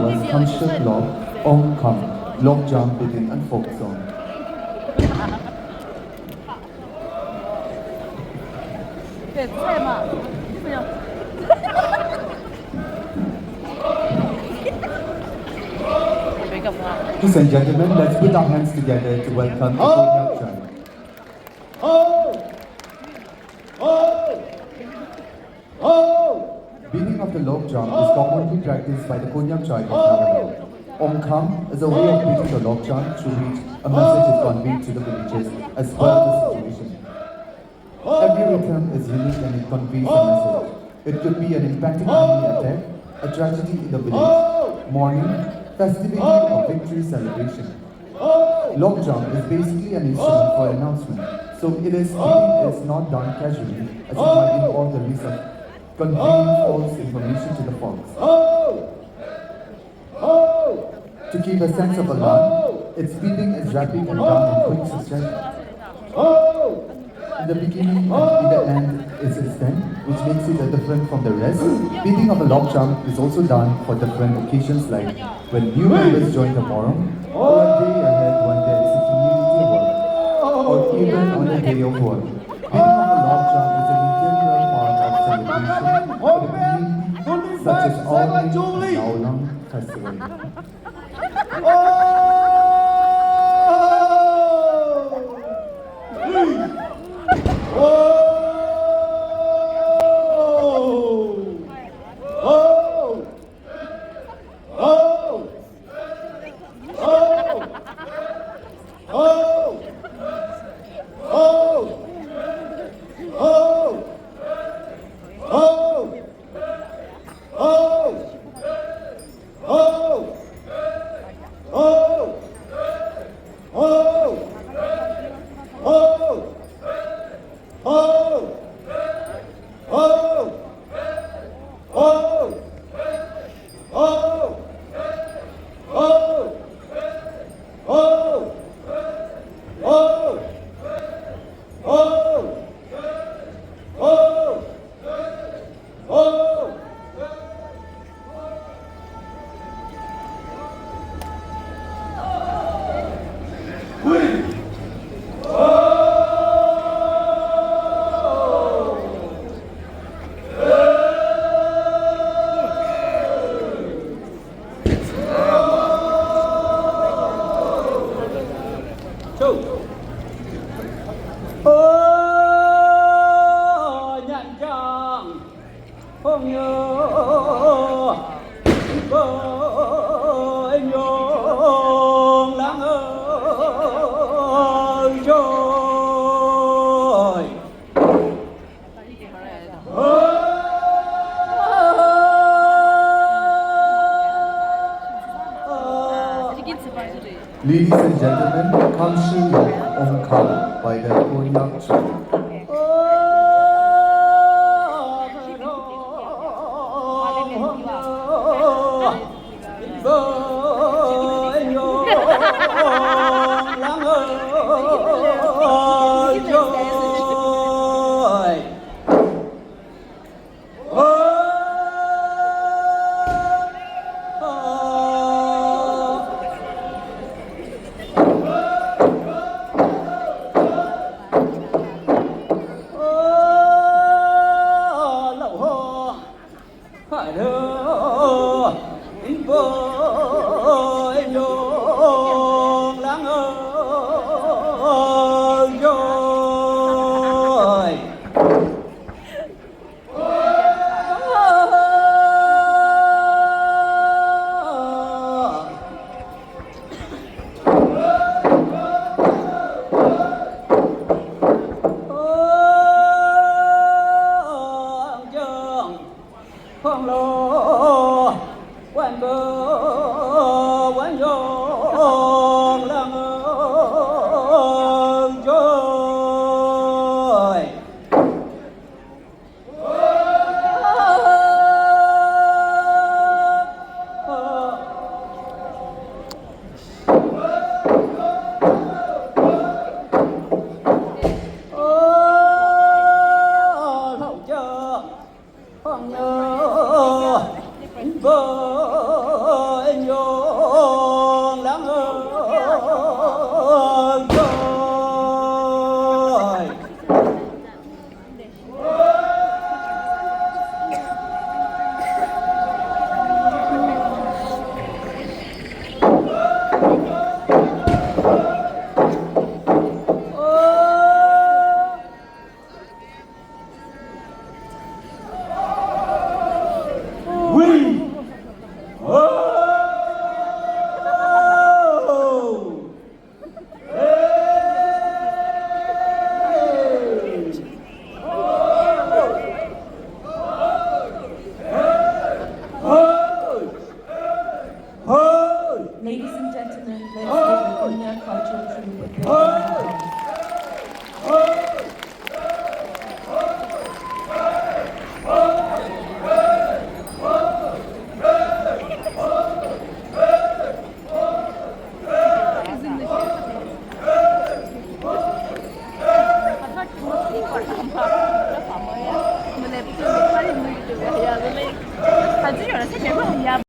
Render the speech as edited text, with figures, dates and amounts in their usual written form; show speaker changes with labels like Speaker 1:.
Speaker 1: was SHAMSHU Lok, Oung Kham, Lok Jam, Bidding and Folk Song. Ladies and gentlemen, let's put our hands together to welcome the Konyak Tribe. Beating of the Lok Jam is commonly practiced by the Konyak Tribe of Nagaland. Oung Kham is a way of beating the Lok Jam through which a message is conveyed to the villagers as per the situation. Every rhythm is unique and it conveys a message. It could be an impending enemy attack, a tragedy in the village, mourning, festivity or victory celebration. Lok Jam is basically an instrument for announcement, so beating is not done casually as it might involve the risk of conveying false information to the folks. To keep a sense of alarm, its beating is rapid and done in quick succession. In the beginning and in the end is instant, which makes it different from the rest. Beating of a Lok Jam is also done for different occasions like when new members join the morung, or a day ahead when there is a community work, or even on a day of work. Beating of a Lok Jam is an integral part of celebration for the community, such as Aoleang and Lao-Ong Festivals. Ladies and gentlemen, SHAMSHU Lok, Oung Kham by the Konyak Tribe.
Speaker 2: Ladies and gentlemen, let's give the Konyak cultural troupe a big round of applause.